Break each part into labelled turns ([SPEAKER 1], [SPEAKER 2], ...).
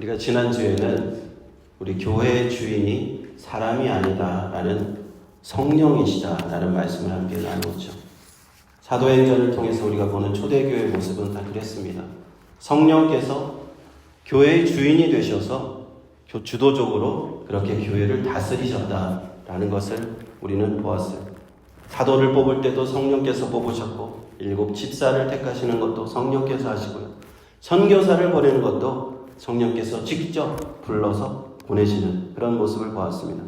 [SPEAKER 1] 우리가 지난주에는 우리 교회의 주인이 사람이 아니다라는 성령이시다라는 말씀을 함께 나누었죠. 사도행전을 통해서 우리가 보는 초대교회의 모습은 다 그랬습니다. 성령께서 교회의 주인이 되셔서 주도적으로 그렇게 교회를 다스리셨다라는 것을 우리는 보았어요. 사도를 뽑을 때도 성령께서 뽑으셨고 7 집사를 택하시는 것도 성령께서 하시고요. 선교사를 보내는 것도 성령께서 직접 불러서 보내시는 그런 모습을 보았습니다.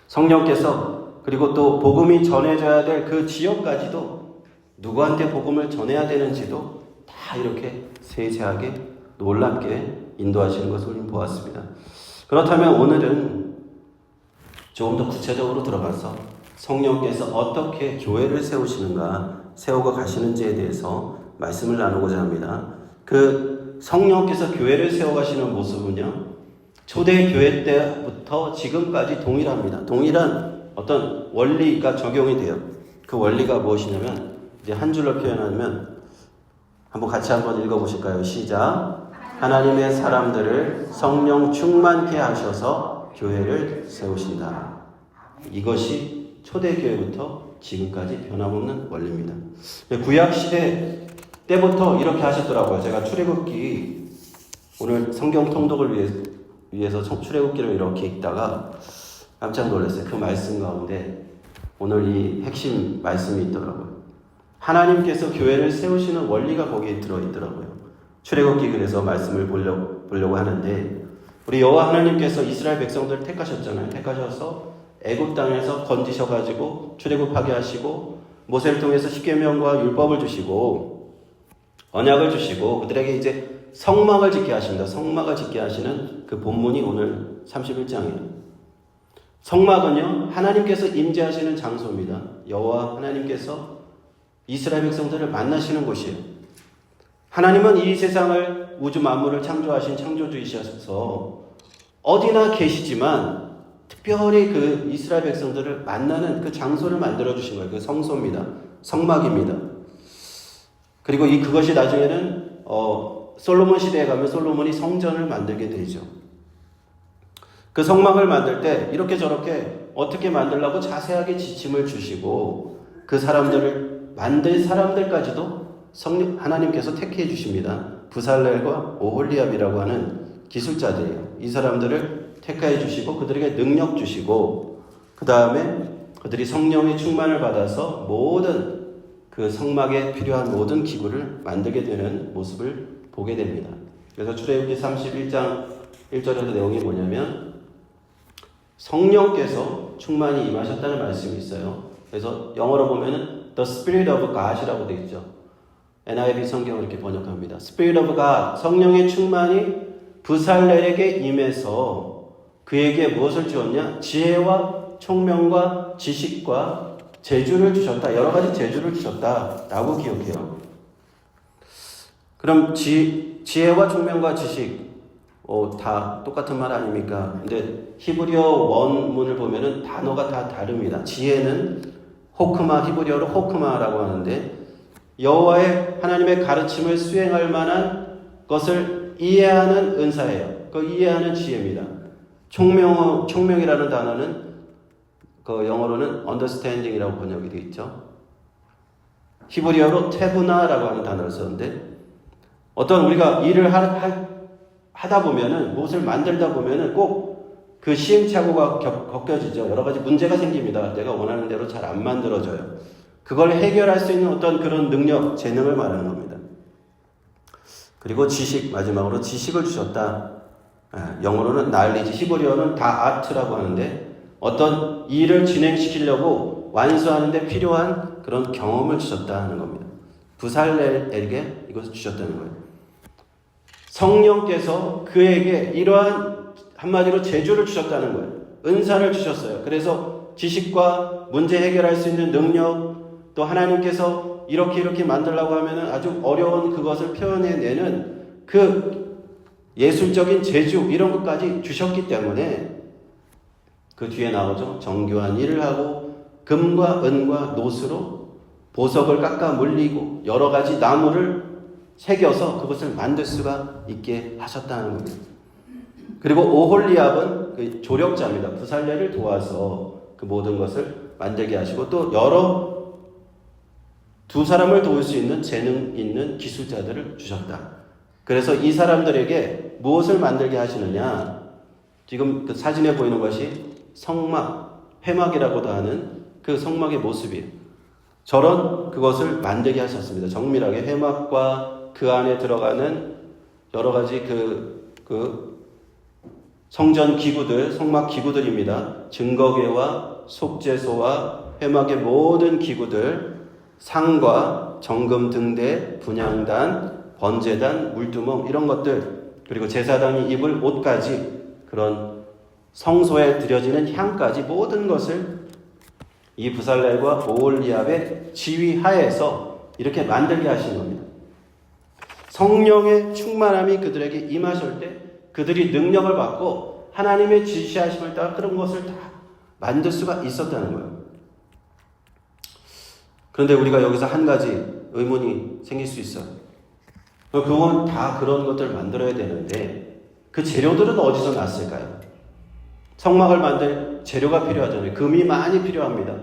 [SPEAKER 1] 성령께서 그리고 또 복음이 전해져야 될 그 지역까지도 누구한테 복음을 전해야 되는지도 다 이렇게 세세하게 놀랍게 인도하시는 것을 우리는 보았습니다. 그렇다면 오늘은 조금 더 구체적으로 들어가서 성령께서 어떻게 교회를 세우시는가, 세우고 가시는지에 대해서 말씀을 나누고자 합니다. 그 성령께서 교회를 세워가시는 모습은요, 초대교회 때부터 지금까지 동일합니다. 동일한 어떤 원리가 적용이 돼요. 그 원리가 무엇이냐면, 이제 한 줄로 표현하면, 같이 한번 읽어보실까요? 시작. 하나님의 사람들을 성령 충만케 하셔서 교회를 세우신다. 이것이 초대교회부터 지금까지 변함없는 원리입니다. 구약시대 때부터 이렇게 하셨더라고요. 제가 출애굽기, 오늘 성경 통독을 위해서 출애굽기를 이렇게 읽다가 깜짝 놀랐어요. 그 말씀 가운데 오늘 이 핵심 말씀이 있더라고요. 하나님께서 교회를 세우시는 원리가 거기에 들어있더라고요. 출애굽기 그래서 말씀을 보려고 하는데, 우리 여호와 하나님께서 이스라엘 백성들을 택하셨잖아요. 택하셔서 애굽 땅에서 건지셔가지고 출애굽하게 하시고 모세를 통해서 십계명과 율법을 주시고 언약을 주시고 그들에게 이제 성막을 짓게 하십니다. 성막을 짓게 하시는 그 본문이 오늘 31장이에요. 성막은요, 하나님께서 임재하시는 장소입니다. 여호와 하나님께서 이스라엘 백성들을 만나시는 곳이에요. 하나님은 이 세상을, 우주 만물을 창조하신 창조주이셔서 어디나 계시지만 특별히 그 이스라엘 백성들을 만나는 그 장소를 만들어주신 거예요. 그 성소입니다. 성막입니다. 그리고 그것이 나중에는 솔로몬 시대에 가면 솔로몬이 성전을 만들게 되죠. 그 성막을 만들 때 이렇게 저렇게 어떻게 만들라고 자세하게 지침을 주시고 그 사람들을 만들 사람들까지도 하나님께서 택해 주십니다. 부살렐과 오홀리압이라고 하는 기술자들이에요. 이 사람들을 택하여 주시고 그들에게 능력 주시고 그 다음에 그들이 성령의 충만을 받아서 모든 그 성막에 필요한 모든 기구를 만들게 되는 모습을 보게 됩니다. 그래서 출애굽기 31장 1절에서 내용이 뭐냐면 성령께서 충만히 임하셨다는 말씀이 있어요. 그래서 영어로 보면은 The Spirit of God이라고 되어 있죠. NIV 성경을 이렇게 번역합니다. Spirit of God, 성령의 충만이 부살렐에게 임해서 그에게 무엇을 주었냐? 지혜와 총명과 지식과 재주를 주셨다. 여러 가지 재주를 주셨다라고 기억해요. 그럼 지혜와 총명과 지식 다 똑같은 말 아닙니까? 근데 히브리어 원문을 보면은 단어가 다 다릅니다. 지혜는 호크마, 히브리어로 호크마라고 하는데 여호와의 하나님의 가르침을 수행할 만한 것을 이해하는 은사예요. 그 이해하는 지혜입니다. 총명이라는 단어는 그 영어로는 understanding이라고 번역이 되어 있죠. 히브리어로 테브나라고 하는 단어를 썼는데 어떤 우리가 일을 하다 보면은 무엇을 만들다 보면은 꼭 그 시행착오가 겪어지죠. 여러 가지 문제가 생깁니다. 내가 원하는 대로 잘 안 만들어져요. 그걸 해결할 수 있는 어떤 그런 능력, 재능을 말하는 겁니다. 그리고 지식, 마지막으로 지식을 주셨다. 영어로는 knowledge, 히브리어는 다 아트라고 하는데 어떤 일을 진행시키려고 완수하는 데 필요한 그런 경험을 주셨다 하는 겁니다. 부살렐에게 이것을 주셨다는 거예요. 성령께서 그에게 이러한 한마디로 재주를 주셨다는 거예요. 은사를 주셨어요. 그래서 지식과 문제 해결할 수 있는 능력, 또 하나님께서 이렇게 만들려고 하면 아주 어려운 그것을 표현해내는 그 예술적인 재주 이런 것까지 주셨기 때문에 그 뒤에 나오죠. 정교한 일을 하고 금과 은과 노스로 보석을 깎아 물리고 여러 가지 나무를 새겨서 그것을 만들 수가 있게 하셨다는 겁니다. 그리고 오홀리압은 그 조력자입니다. 부살레를 도와서 그 모든 것을 만들게 하시고 또 여러 두 사람을 도울 수 있는 재능 있는 기술자들을 주셨다. 그래서 이 사람들에게 무엇을 만들게 하시느냐? 지금 그 사진에 보이는 것이 성막, 회막이라고도 하는 그 성막의 모습이에요. 저런 그것을 만들게 하셨습니다. 정밀하게 회막과 그 안에 들어가는 여러 가지 그 성전 기구들, 성막 기구들입니다. 증거궤와 속죄소와 회막의 모든 기구들, 상과 정금 등대, 분향단, 번제단, 물두멍 이런 것들, 그리고 제사장이 입을 옷까지, 그런 성소에 드려지는 향까지 모든 것을 이 부살렐과 오홀리압의 지휘 하에서 이렇게 만들게 하신 겁니다. 성령의 충만함이 그들에게 임하실 때 그들이 능력을 받고 하나님의 지시하심을 따라 그런 것을 다 만들 수가 있었다는 거예요. 그런데 우리가 여기서 한 가지 의문이 생길 수 있어요. 그건 다 그런 것들을 만들어야 되는데 그 재료들은 어디서 났을까요? 성막을 만들 재료가 필요하잖아요. 금이 많이 필요합니다.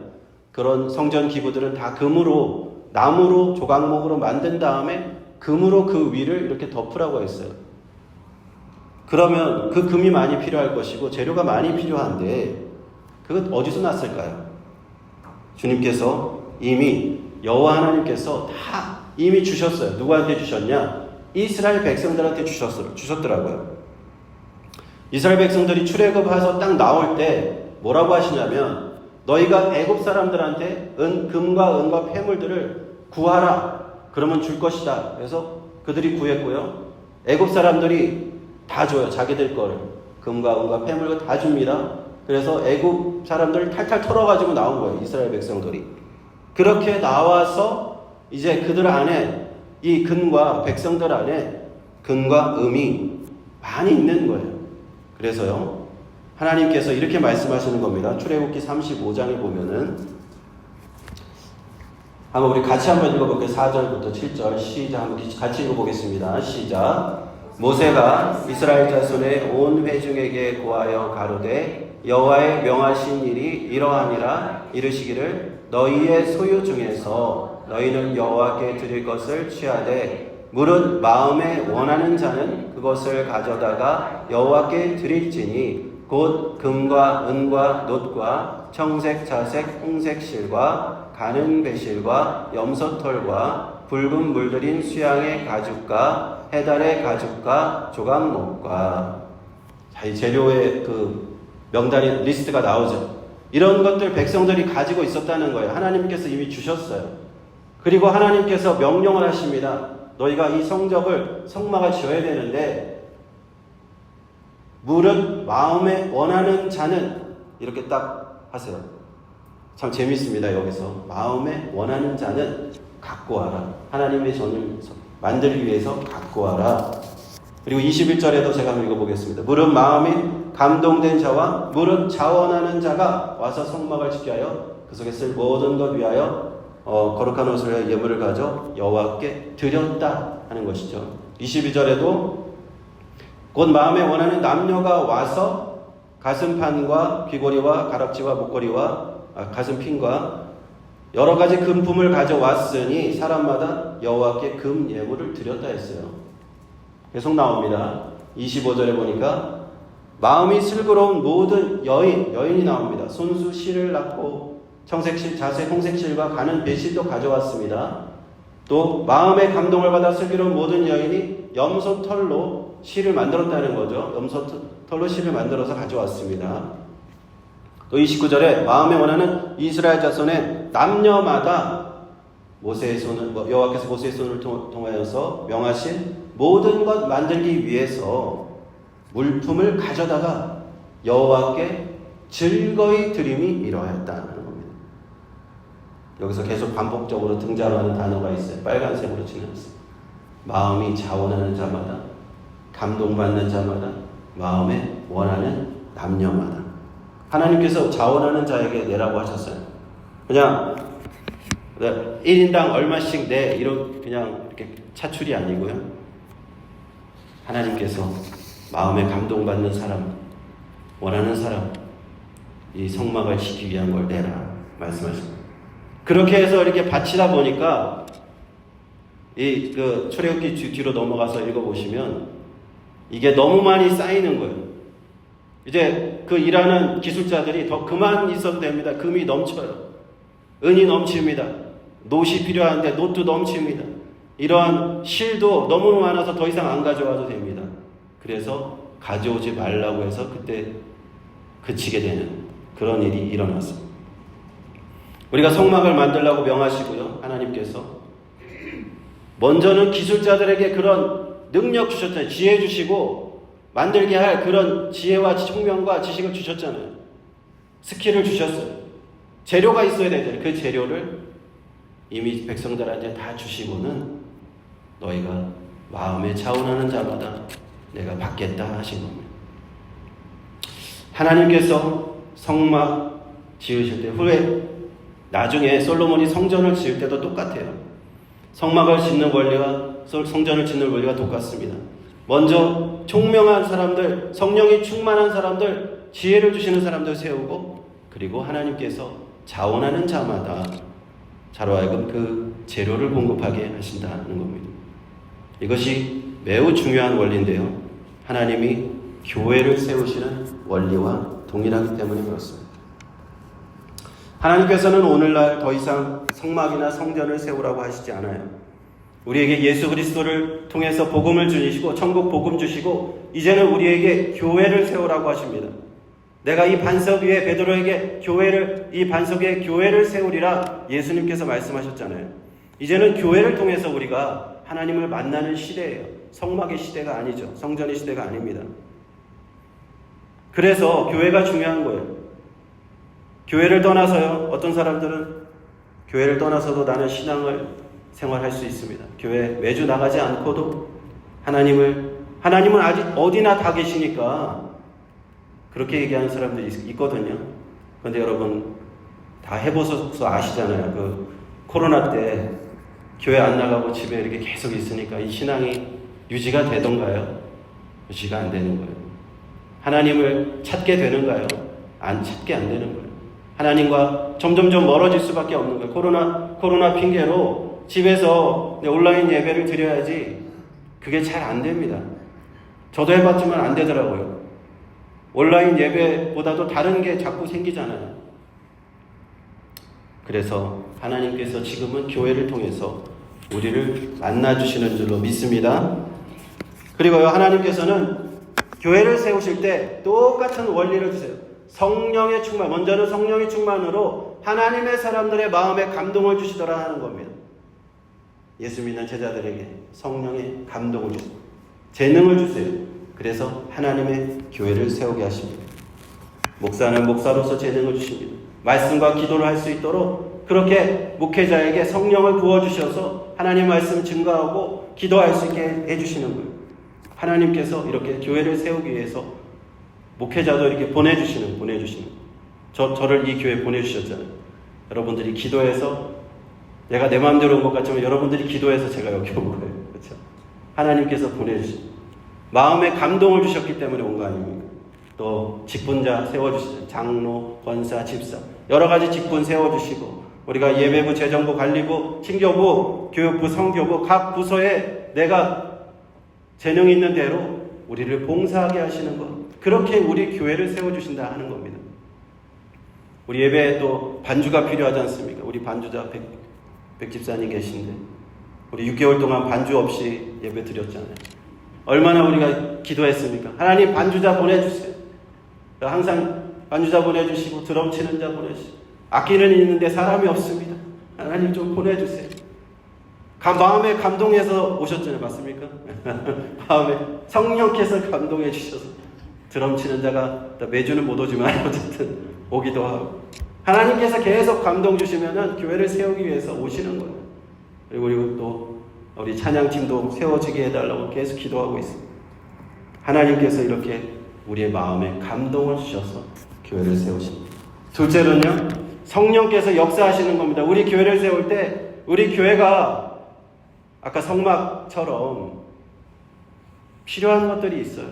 [SPEAKER 1] 그런 성전 기구들은 다 금으로, 나무로, 조각목으로 만든 다음에 금으로 그 위를 이렇게 덮으라고 했어요. 그러면 그 금이 많이 필요할 것이고 재료가 많이 필요한데 그것 어디서 났을까요? 주님께서 이미 여호와 하나님께서 다 이미 주셨어요. 누구한테 주셨냐? 이스라엘 백성들한테 주셨더라고요. 이스라엘 백성들이 출애굽해서 딱 나올 때 뭐라고 하시냐면 너희가 애굽 사람들한테 금과 은과 폐물들을 구하라. 그러면 줄 것이다. 그래서 그들이 구했고요. 애굽 사람들이 다 줘요. 자기들 거를. 금과 은과 폐물을 다 줍니다. 그래서 애굽 사람들을 탈탈 털어가지고 나온 거예요. 이스라엘 백성들이. 그렇게 나와서 이제 그들 안에 이 근과 백성들 안에 근과 음이 많이 있는 거예요. 그래서요. 하나님께서 이렇게 말씀하시는 겁니다. 출애굽기 35장에 보면은 한번 우리 같이 한번 읽어볼게요. 4절부터 7절 시작 한번 같이 읽어보겠습니다. 시작. 모세가 이스라엘 자손의 온 회중에게 고하여 가로되 여호와의 명하신 일이 이러하니라 이르시기를 너희의 소유 중에서 너희는 여호와께 드릴 것을 취하되 물은 마음에 원하는 자는 그것을 가져다가 여호와께 드릴지니 곧 금과 은과 놋과 청색, 자색, 홍색 실과 가는 배실과 염소털과 붉은 물들인 수양의 가죽과 해달의 가죽과 조각목과 이 재료의 그 명단이 리스트가 나오죠. 이런 것들 백성들이 가지고 있었다는 거예요. 하나님께서 이미 주셨어요. 그리고 하나님께서 명령을 하십니다. 너희가 이 성막을 지어야 되는데 무릇 마음에 원하는 자는 이렇게 딱 하세요. 참 재밌습니다. 여기서 마음에 원하는 자는 갖고 와라. 하나님의 전을 만들기 위해서 갖고 와라. 그리고 21절에도 제가 한번 읽어보겠습니다. 무릇 마음이 감동된 자와 무릇 자원하는 자가 와서 성막을 지켜 하여 그 속에 쓸 모든 것 위하여 거룩한 옷을 위하여 예물을 가져 여호와께 드렸다 하는 것이죠. 22절에도 곧 마음에 원하는 남녀가 와서 가슴판과 귀고리와 가락지와 목걸이와 가슴핀과 여러 가지 금품을 가져왔으니 사람마다 여호와께 금 예물을 드렸다 했어요. 계속 나옵니다. 25절에 보니까 마음이 슬그러운 모든 여인이 나옵니다. 손수 실을 낳고 청색실, 자색, 홍색실과 가는 배실도 가져왔습니다. 또 마음의 감동을 받아 슬기로운 모든 여인이 염소털로 실을 만들었다는 거죠. 염소털로 실을 만들어서 가져왔습니다. 또 29절에 마음에 원하는 이스라엘 자손의 남녀마다 모세의 손을 여호와께서 모세의 손을 통하여서 명하신 모든 것 만들기 위해서 물품을 가져다가 여호와께 즐거이 드림이 이러하였다는 겁니다. 여기서 계속 반복적으로 등장하는 단어가 있어요. 빨간색으로 칠해놨어요. 마음이 자원하는 자마다, 감동받는 자마다, 마음에 원하는 남녀마다. 하나님께서 자원하는 자에게 내라고 하셨어요. 그냥 1인당 얼마씩 내, 그냥 이렇게 차출이 아니고요. 하나님께서 마음에 감동받는 사람, 원하는 사람, 이 성막을 짓기 위한 걸 내라 말씀하십니다. 그렇게 해서 이렇게 바치다 보니까 이 출애굽기 뒤로 넘어가서 읽어보시면 이게 너무 많이 쌓이는 거예요. 이제 그 일하는 기술자들이 더 그만 있어도 됩니다. 금이 넘쳐요. 은이 넘칩니다. 놋이 필요한데 놋도 넘칩니다. 이러한 실도 너무 많아서 더 이상 안 가져와도 됩니다. 그래서 가져오지 말라고 해서 그때 그치게 되는 그런 일이 일어났습니다. 우리가 성막을 만들라고 명하시고요. 하나님께서 먼저는 기술자들에게 그런 능력 주셨잖아요. 지혜 주시고 만들게 할 그런 지혜와 총명과 지식을 주셨잖아요. 스킬을 주셨어요. 재료가 있어야 되잖아요. 그 재료를 이미 백성들한테 다 주시고는 너희가 마음에 차원하는 자마다 내가 받겠다 하신 겁니다. 하나님께서 성막 지으실 때 후에 나중에 솔로몬이 성전을 지을 때도 똑같아요. 성막을 짓는 원리와 성전을 짓는 원리가 똑같습니다. 먼저 총명한 사람들, 성령이 충만한 사람들, 지혜를 주시는 사람들 세우고, 그리고 하나님께서 자원하는 자마다 자로 하여금 그 재료를 공급하게 하신다는 겁니다. 이것이 매우 중요한 원리인데요. 하나님이 교회를 세우시는 원리와 동일하기 때문에 그렇습니다. 하나님께서는 오늘날 더 이상 성막이나 성전을 세우라고 하시지 않아요. 우리에게 예수 그리스도를 통해서 복음을 주시고 천국 복음 주시고 이제는 우리에게 교회를 세우라고 하십니다. 내가 이 반석 위에 베드로에게 이 반석 위에 교회를 세우리라 예수님께서 말씀하셨잖아요. 이제는 교회를 통해서 우리가 하나님을 만나는 시대예요. 성막의 시대가 아니죠. 성전의 시대가 아닙니다. 그래서 교회가 중요한 거예요. 교회를 떠나서요. 어떤 사람들은 교회를 떠나서도 나는 신앙을 생활할 수 있습니다. 교회 매주 나가지 않고도 하나님은 아직 어디나 다 계시니까 그렇게 얘기하는 사람들이 있거든요. 그런데 여러분 다 해보셔서 아시잖아요. 그 코로나 때 교회 안 나가고 집에 이렇게 계속 있으니까 이 신앙이 유지가 되던가요? 유지가 안 되는 거예요. 하나님을 찾게 되는가요? 안 찾게 안 되는 거예요. 하나님과 점점점 멀어질 수밖에 없는 거예요. 코로나 핑계로 집에서 온라인 예배를 드려야지 그게 잘 안 됩니다. 저도 해봤지만 안 되더라고요. 온라인 예배보다도 다른 게 자꾸 생기잖아요. 그래서 하나님께서 지금은 교회를 통해서 우리를 만나주시는 줄로 믿습니다. 그리고요, 하나님께서는 교회를 세우실 때 똑같은 원리를 주세요. 성령의 충만, 먼저는 성령의 충만으로 하나님의 사람들의 마음에 감동을 주시더라 하는 겁니다. 예수 믿는 제자들에게 성령의 감동을 주세요. 재능을 주세요. 그래서 하나님의 교회를 세우게 하십니다. 목사는 목사로서 재능을 주십니다. 말씀과 기도를 할 수 있도록 그렇게 목회자에게 성령을 부어주셔서 하나님 말씀 증거하고 기도할 수 있게 해주시는 거예요. 하나님께서 이렇게 교회를 세우기 위해서 목회자도 이렇게 보내주시는 저를 이 교회에 보내주셨잖아요. 여러분들이 기도해서 내가 내 마음대로 온 것 같지만 여러분들이 기도해서 제가 여기 온 거예요. 그렇죠? 하나님께서 보내주신 마음에 감동을 주셨기 때문에 온 거 아닙니까? 또 직분자 세워주시죠. 장로, 권사, 집사 여러 가지 직분 세워주시고 우리가 예배부, 재정부, 관리부, 친교부, 교육부, 성교부 각 부서에 내가 재능이 있는 대로 우리를 봉사하게 하시는 것, 그렇게 우리 교회를 세워주신다 하는 겁니다. 우리 예배에 또 반주가 필요하지 않습니까? 우리 반주자 백집사님 계신데 우리 6개월 동안 반주 없이 예배 드렸잖아요. 얼마나 우리가 기도했습니까? 하나님 반주자 보내주세요. 항상 반주자 보내주시고 드럼 치는 자 보내주시고 악기는 있는데 사람이 없습니다. 하나님 좀 보내주세요. 마음에 감동해서 오셨잖아요. 맞습니까? 마음에 성령께서 감동해 주셔서 드럼 치는 자가 매주는 못 오지만 어쨌든 오기도 하고 하나님께서 계속 감동 주시면은 교회를 세우기 위해서 오시는 거예요. 그리고 또 우리 찬양팀도 세워지게 해달라고 계속 기도하고 있습니다. 하나님께서 이렇게 우리의 마음에 감동을 주셔서 교회를 세우십니다. 둘째로는요, 성령께서 역사하시는 겁니다. 우리 교회를 세울 때 우리 교회가 아까 성막처럼 필요한 것들이 있어요.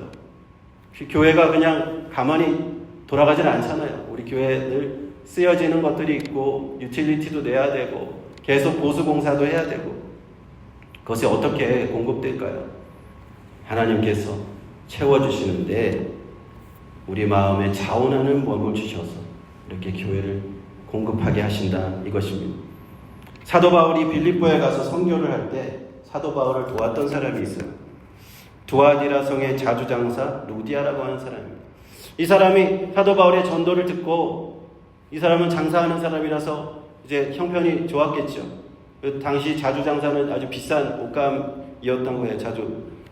[SPEAKER 1] 교회가 그냥 가만히 돌아가질 않잖아요. 우리 교회 늘 쓰여지는 것들이 있고 유틸리티도 내야 되고 계속 보수공사도 해야 되고 그것이 어떻게 공급될까요? 하나님께서 채워주시는데 우리 마음에 자원하는 몸을 주셔서 이렇게 교회를 공급하게 하신다 이것입니다. 사도 바울이 빌립보에 가서 선교를 할 때 사도 바울을 도왔던 사람이 있어요. 두아디라 성의 자주장사 루디아라고 하는 사람입니다. 이 사람이 사도 바울의 전도를 듣고 이 사람은 장사하는 사람이라서 이제 형편이 좋았겠죠. 당시 자주장사는 아주 비싼 옷감이었던 거예요.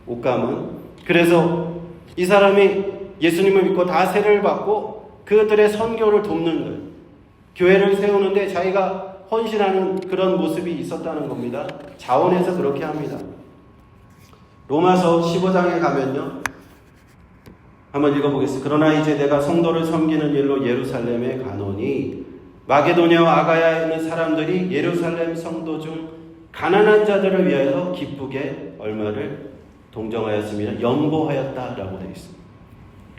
[SPEAKER 1] 옷감은. 그래서 이 사람이 예수님을 믿고 다 세례를 받고 그들의 선교를 돕는 거예요. 교회를 세우는데 자기가 헌신하는 그런 모습이 있었다는 겁니다. 자원해서 그렇게 합니다. 로마서 15장에 가면요. 한번 읽어보겠습니다. 그러나 이제 내가 성도를 섬기는 일로 예루살렘에 가노니 마게도냐와 아가야에 있는 사람들이 예루살렘 성도 중 가난한 자들을 위하여 기쁘게 얼마를 동정하였으며 연보하였다라고 되어 있습니다.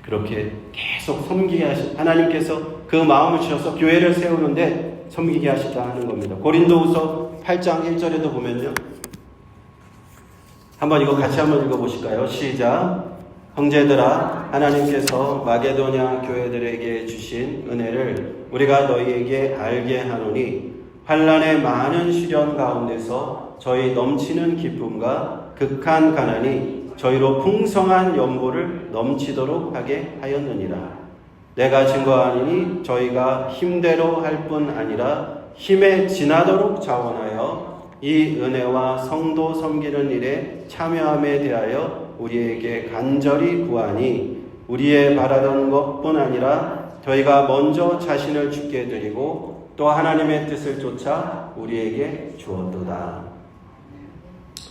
[SPEAKER 1] 그렇게 계속 섬기게 하신 하나님께서 그 마음을 주셔서 교회를 세우는데 섬기게 하시다 하는 겁니다. 고린도후서 8장 1절에도 보면요. 한번 이거 같이 한번 읽어보실까요? 시작. 형제들아, 하나님께서 마게도냐 교회들에게 주신 은혜를 우리가 너희에게 알게 하노니 환난의 많은 시련 가운데서 저희 넘치는 기쁨과 극한 가난이 저희로 풍성한 연보를 넘치도록 하게 하였느니라. 내가 증거하니 저희가 힘대로 할 뿐 아니라 힘에 지나도록 자원하여 이 은혜와 성도 섬기는 일에 참여함에 대하여 우리에게 간절히 구하니 우리의 바라던 것뿐 아니라 저희가 먼저 자신을 주께 드리고 또 하나님의 뜻을 쫓아 우리에게 주었도다.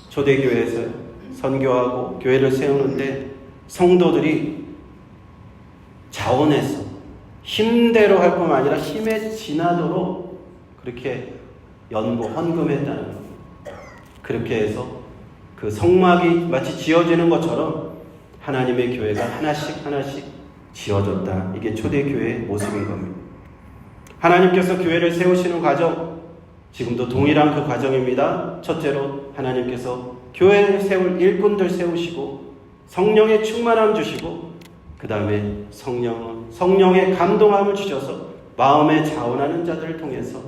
[SPEAKER 1] 초대교회에서 선교하고 교회를 세우는데 성도들이 자원해서 힘대로 할 뿐만 아니라 힘에 지나도록 그렇게 헌금했다는 겁니다. 그렇게 해서 그 성막이 마치 지어지는 것처럼 하나님의 교회가 하나씩 하나씩 지어졌다. 이게 초대교회의 모습인 겁니다. 하나님께서 교회를 세우시는 과정, 지금도 동일한 그 과정입니다. 첫째로 하나님께서 교회를 세울 일꾼들 세우시고 성령의 충만함 주시고 그 다음에 성령의 감동함을 주셔서 마음에 자원하는 자들을 통해서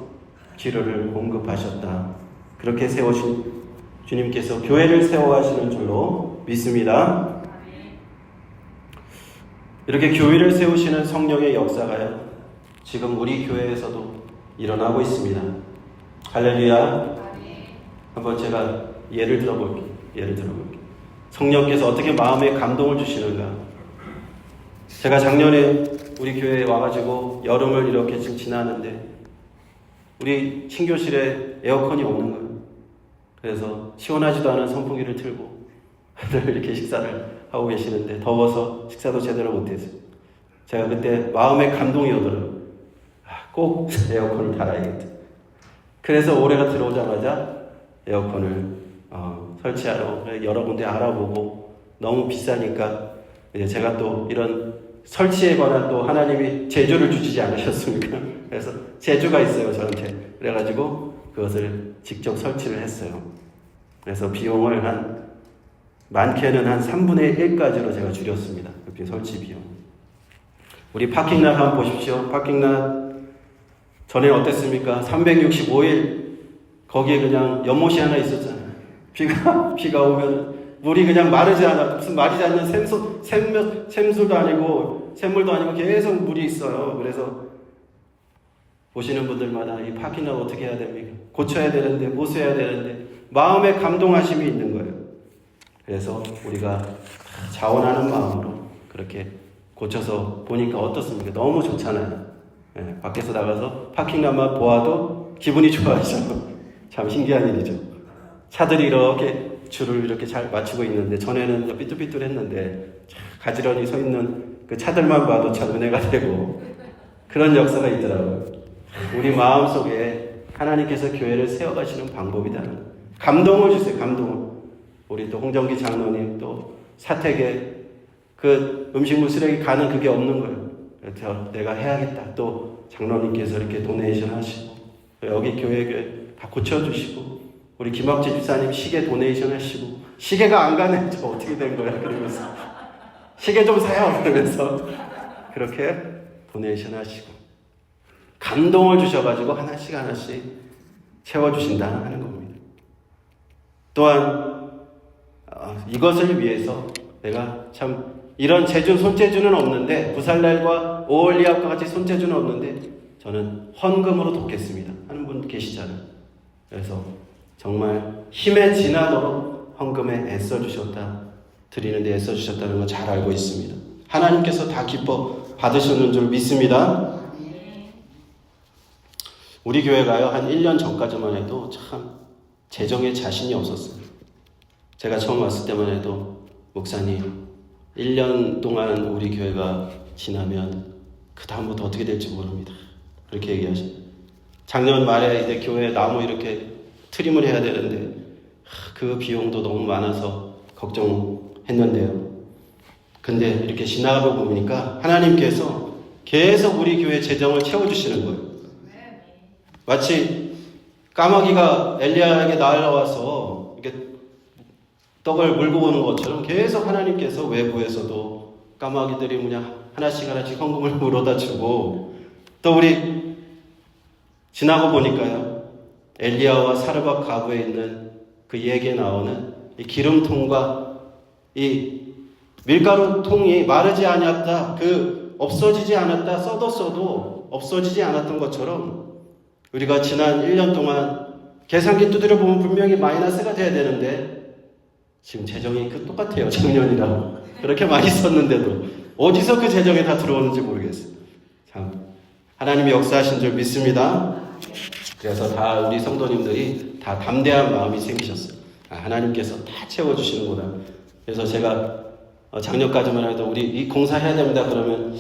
[SPEAKER 1] 기름을 공급하셨다. 그렇게 세우신 주님께서 교회를 세워가시는 줄로 믿습니다. 이렇게 교회를 세우시는 성령의 역사가요, 지금 우리 교회에서도 일어나고 있습니다. 할렐루야. 한번 제가 예를 들어볼게요. 성령께서 어떻게 마음에 감동을 주시는가. 제가 작년에 우리 교회에 와가지고 여름을 이렇게 지금 지나는데 우리 친교실에 에어컨이 없는 거예요. 그래서 시원하지도 않은 선풍기를 틀고 다들 이렇게 식사를 하고 계시는데 더워서 식사도 제대로 못했어요. 제가 그때 마음에 감동이 오더라고요. 꼭 에어컨을 달아야겠다. 그래서 올해가 들어오자마자 에어컨을 설치하러 여러 군데 알아보고 너무 비싸니까 이제 제가 또 이런 설치에 관한 또 하나님이 제주를 주시지 않으셨습니까? 그래서 제주가 있어요, 저한테. 그래가지고 그것을 직접 설치를 했어요. 그래서 비용을 많게는 한 3분의 1까지로 제가 줄였습니다. 그 설치 비용. 우리 파킹랏 한번 보십시오. 파킹랏 전에 어땠습니까? 365일 거기에 그냥 연못이 하나 있었잖아요. 비가 오면 물이 그냥 마르지 않아. 무슨 마르지 않는 샘물도 아니고 샘물도 아니고 계속 물이 있어요. 그래서 보시는 분들마다 이 파킹랏 어떻게 해야 됩니까? 고쳐야 되는데, 보수해야 되는데 마음에 감동하심이 있는 거예요. 그래서 우리가 자원하는 마음으로 그렇게 고쳐서 보니까 어떻습니까? 너무 좋잖아요. 네, 밖에서 나가서 파킹랏만 보아도 기분이 좋아지죠. 참 신기한 일이죠. 차들이 이렇게 줄을 이렇게 잘 맞추고 있는데, 전에는 삐뚤삐뚤했는데 가지런히 서 있는 그 차들만 봐도 참 은혜가 되고 그런 역사가 있더라고요. 우리 마음속에 하나님께서 교회를 세워가시는 방법이다. 감동을 주세요. 감동을. 우리 또 홍정기 장로님 또 사택에 그 음식물 쓰레기 가는 그게 없는 거예요. 그래서 내가 해야겠다. 또 장로님께서 이렇게 도네이션 하시고 여기 교회 다 고쳐주시고 우리 김학재 집사님 시계 도네이션 하시고 시계가 안 가네. 저 어떻게 된 거야? 그러면서 시계 좀 사요. 그러면서 그렇게 도네이션 하시고 감동을 주셔가지고 하나씩 하나씩 채워주신다 하는 겁니다. 또한 이것을 위해서 내가 참 이런 재주, 손재주는 없는데 부살날과 오홀리압과 같이 손재주는 없는데 저는 헌금으로 돕겠습니다 하는 분 계시잖아요. 그래서 정말 힘에 지나도록 헌금에 애써주셨다, 드리는데 애써주셨다는 거 잘 알고 있습니다. 하나님께서 다 기뻐 받으셨는 줄 믿습니다. 우리 교회가요, 한 1년 전까지만 해도 참 재정에 자신이 없었어요. 제가 처음 왔을 때만 해도 목사님 1년 동안 우리 교회가 지나면 그 다음부터 어떻게 될지 모릅니다. 그렇게 얘기하시죠. 작년 말에 이제 교회 나무 이렇게 트림을 해야 되는데 그 비용도 너무 많아서 걱정했는데요. 근데 이렇게 지나가고 보니까 하나님께서 계속 우리 교회 재정을 채워주시는 거예요. 마치 까마귀가 엘리야에게 날아와서 이렇게 떡을 물고 오는 것처럼 계속 하나님께서 외부에서도 까마귀들이 하나씩 헌금을 물어다 주고 또 우리 지나고 보니까요. 엘리야와 사르밧 가부에 있는 그 얘기에 나오는 이 기름통과 이 밀가루 통이 마르지 않았다. 없어지지 않았다. 써도 없어지지 않았던 것처럼 우리가 지난 1년 동안 계산기 두드려 보면 분명히 마이너스가 돼야 되는데 지금 재정이 똑같아요. 작년이랑. 그렇게 많이 썼는데도 어디서 그 재정이 다 들어오는지 모르겠어요. 참 하나님이 역사하신 줄 믿습니다. 그래서 다 우리 성도님들이 다 담대한 마음이 생기셨어요. 하나님께서 다 채워주시는구나. 그래서 제가 작년까지만 해도 우리 이 공사해야 됩니다. 그러면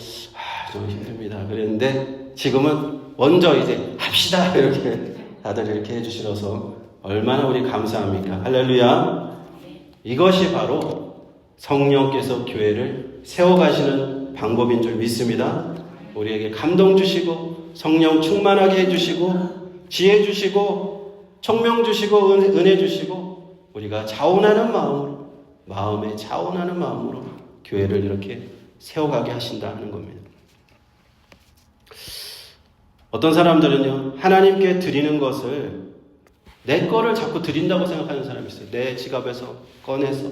[SPEAKER 1] 좀 힘듭니다. 그랬는데 지금은 먼저 이제 합시다. 이렇게 다들 이렇게 해주시셔서 얼마나 우리 감사합니까. 할렐루야. 이것이 바로 성령께서 교회를 세워가시는 방법인 줄 믿습니다. 우리에게 감동 주시고 성령 충만하게 해주시고 지혜 주시고 총명 주시고 은혜 주시고 우리가 자원하는 마음으로 마음에 자원하는 마음으로 교회를 이렇게 세워가게 하신다 하는 겁니다. 어떤 사람들은요, 하나님께 드리는 것을 내 거를 자꾸 드린다고 생각하는 사람이 있어요. 내 지갑에서 꺼내서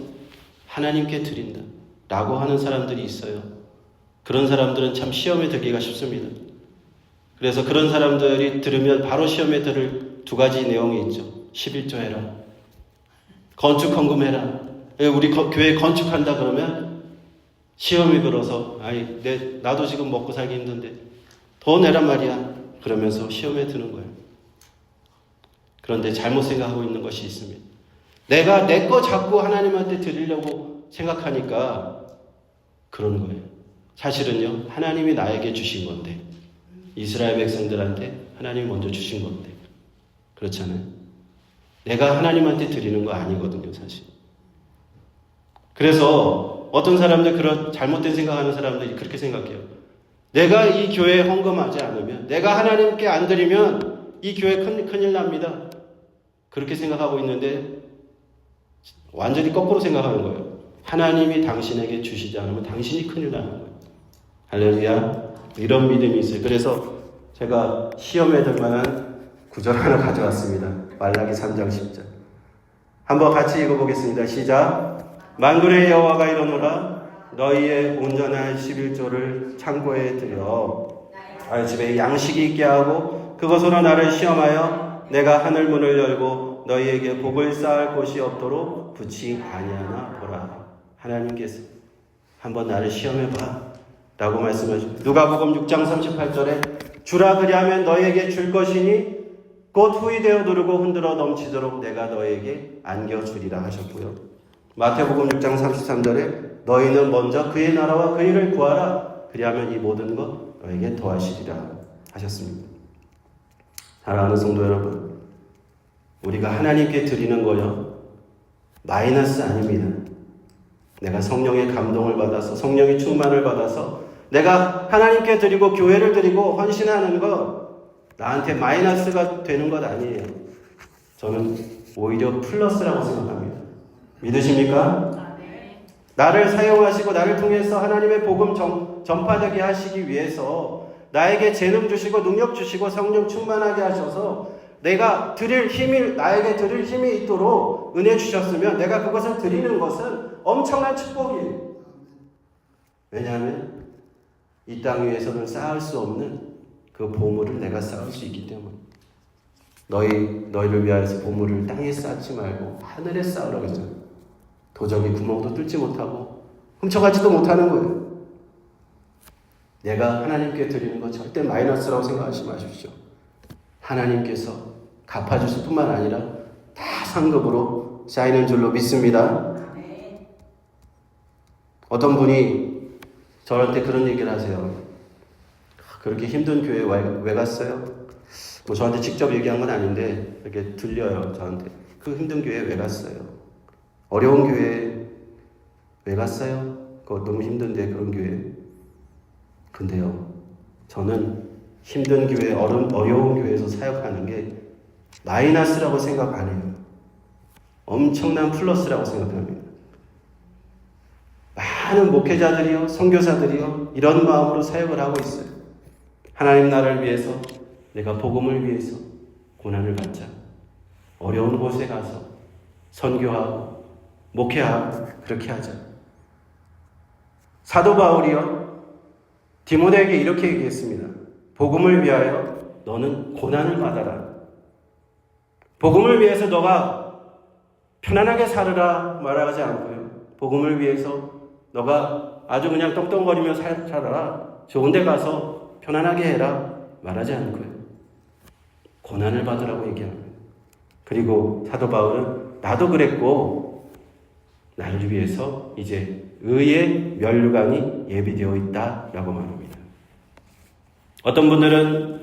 [SPEAKER 1] 하나님께 드린다 라고 하는 사람들이 있어요. 그런 사람들은 참 시험에 들기가 쉽습니다. 그래서 그런 사람들이 들으면 바로 시험에 들을 두 가지 내용이 있죠. 11조 해라. 건축 헌금해라. 우리 교회 건축한다 그러면 시험이 들어서 나도 지금 먹고 살기 힘든데 더 내란 말이야. 그러면서 시험에 드는 거예요. 그런데 잘못 생각하고 있는 것이 있습니다. 내가 내 거 자꾸 하나님한테 드리려고 생각하니까 그런 거예요. 사실은요, 하나님이 나에게 주신 건데 이스라엘 백성들한테 하나님이 먼저 주신 건데 그렇잖아요. 내가 하나님한테 드리는 거 아니거든요, 사실. 그래서 어떤 사람들 그런 잘못된 생각하는 사람들이 그렇게 생각해요. 내가 이 교회에 헌금하지 않으면, 내가 하나님께 안 드리면 이 교회 큰일 납니다. 그렇게 생각하고 있는데 완전히 거꾸로 생각하는 거예요. 하나님이 당신에게 주시지 않으면 당신이 큰일 나는 거예요. 할렐루야. 이런 믿음이 있어요. 그래서 제가 시험에 들 만한 구절 하나 가져왔습니다. 말라기 3장 10절. 한번 같이 읽어보겠습니다. 시작. 만군의 여호와가 이르노라. 너희의 온전한 11조를 창고에 들여 나의 집에 양식이 있게 하고 그것으로 나를 시험하여 내가 하늘 문을 열고 너희에게 복을 쌓을 곳이 없도록 붙이 아니하나 보라. 하나님께서 한번 나를 시험해봐 라고 말씀하십니다. 누가복음 6장 38절에 주라 그리하면 너희에게 줄 것이니 곧 후이되어 누르고 흔들어 넘치도록 내가 너희에게 안겨주리라 하셨고요. 마태복음 6장 33절에 너희는 먼저 그의 나라와 그 일을 구하라. 그리하면 이 모든 것 너에게 더하시리라 하셨습니다. 사랑하는 성도 여러분, 우리가 하나님께 드리는 거요, 마이너스 아닙니다. 내가 성령의 감동을 받아서, 성령의 충만을 받아서 내가 하나님께 드리고 교회를 드리고 헌신하는 거 나한테 마이너스가 되는 것 아니에요. 저는 오히려 플러스라고 생각합니다. 믿으십니까? 나를 사용하시고 나를 통해서 하나님의 복음 전파되게 하시기 위해서 나에게 재능 주시고 능력 주시고 성령 충만하게 하셔서 내가 나에게 드릴 힘이 있도록 은혜 주셨으면 내가 그것을 드리는 것은 엄청난 축복이에요. 왜냐하면 이 땅 위에서는 쌓을 수 없는 그 보물을 내가 쌓을 수 있기 때문에. 너희를 위하여서 보물을 땅에 쌓지 말고 하늘에 쌓으라고 했잖아요. 도적이 구멍도 뚫지 못하고 훔쳐가지도 못하는 거예요. 내가 하나님께 드리는 거 절대 마이너스라고 생각하지 마십시오. 하나님께서 갚아주실 뿐만 아니라 다 상급으로 쌓이는 줄로 믿습니다. 어떤 분이 저한테 그런 얘기를 하세요. 그렇게 힘든 교회 왜 갔어요? 뭐 저한테 직접 얘기한 건 아닌데 이렇게 들려요. 저한테. 그 힘든 교회 왜 갔어요? 어려운 교회 왜 갔어요? 그거 너무 힘든데 그런 교회. 근데요, 저는 힘든 교회, 어려운 교회에서 사역하는 게 마이너스라고 생각 안 해요. 엄청난 플러스라고 생각합니다. 많은 목회자들이요, 선교사들이요, 이런 마음으로 사역을 하고 있어요. 하나님 나라를 위해서, 내가 복음을 위해서 고난을 받자. 어려운 곳에 가서 선교하고 목회하고 그렇게 하자. 사도 바울이요, 디모데에게 이렇게 얘기했습니다. 복음을 위하여 너는 고난을 받아라. 복음을 위해서 너가 편안하게 살으라 말하지 않고요. 복음을 위해서 너가 아주 그냥 떵떵거리며 살아라. 좋은 데 가서 편안하게 해라 말하지 않고요. 고난을 받으라고 얘기합니다. 그리고 사도 바울은 나도 그랬고 나를 위해서 이제 의의 면류관이 예비되어 있다라고 말합니다. 어떤 분들은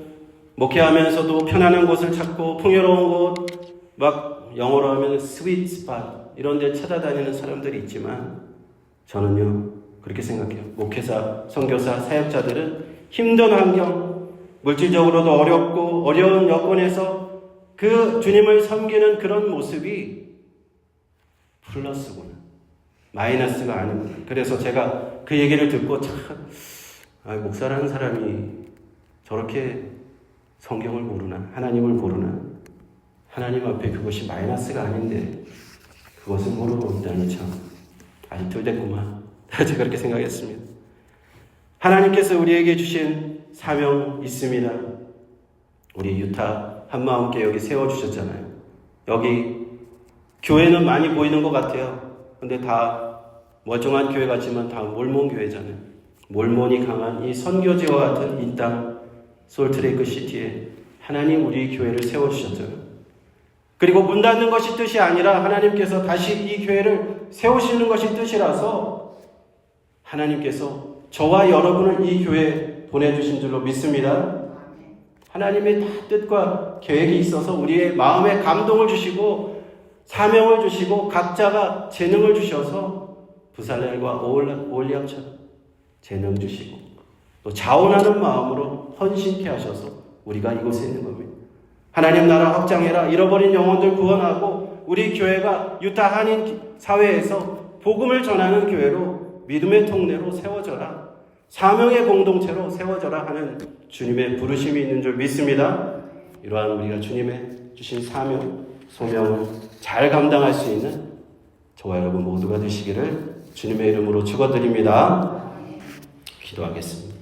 [SPEAKER 1] 목회하면서도 편안한 곳을 찾고 풍요로운 곳, 막 영어로 하면 스윗 스팟 이런 데 찾아다니는 사람들이 있지만 저는요 그렇게 생각해요. 목회자, 선교사, 사역자들은 힘든 환경, 물질적으로도 어렵고 어려운 여건에서 그 주님을 섬기는 그런 모습이 플러스구나, 마이너스가 아니구나. 그래서 제가 그 얘기를 듣고 참 목사라는 사람이 저렇게 성경을 모르나, 하나님을 모르나, 하나님 앞에 그것이 마이너스가 아닌데 그것을 모르고 있다니 참 아직 덜 됐구만. 제가 그렇게 생각했습니다. 하나님께서 우리에게 주신 사명 있습니다. 우리 유타 한마음께 여기 세워주셨잖아요. 여기 교회는 많이 보이는 것 같아요. 근데 다 멀쩡한 교회 같지만 다 몰몬 교회잖아요. 몰몬이 강한 이 선교지와 같은 이 땅 솔트레이크 시티에 하나님 우리 교회를 세워주셨잖아요. 그리고 문 닫는 것이 뜻이 아니라 하나님께서 다시 이 교회를 세우시는 것이 뜻이라서 하나님께서 저와 여러분을 이 교회에 보내주신 줄로 믿습니다. 하나님의 다 뜻과 계획이 있어서 우리의 마음에 감동을 주시고 사명을 주시고 각자가 재능을 주셔서 부살렐과 오홀리암처럼 재능 주시고 또 자원하는 마음으로 헌신케 하셔서 우리가 이곳에 있는 겁니다. 하나님 나라 확장해라. 잃어버린 영혼들 구원하고 우리 교회가 유타 한인 사회에서 복음을 전하는 교회로 믿음의 통로로 세워져라. 사명의 공동체로 세워져라 하는 주님의 부르심이 있는 줄 믿습니다. 이러한 우리가 주님의 주신 사명, 소명을 잘 감당할 수 있는 저와 여러분 모두가 되시기를 주님의 이름으로 축원드립니다. 기도하겠습니다.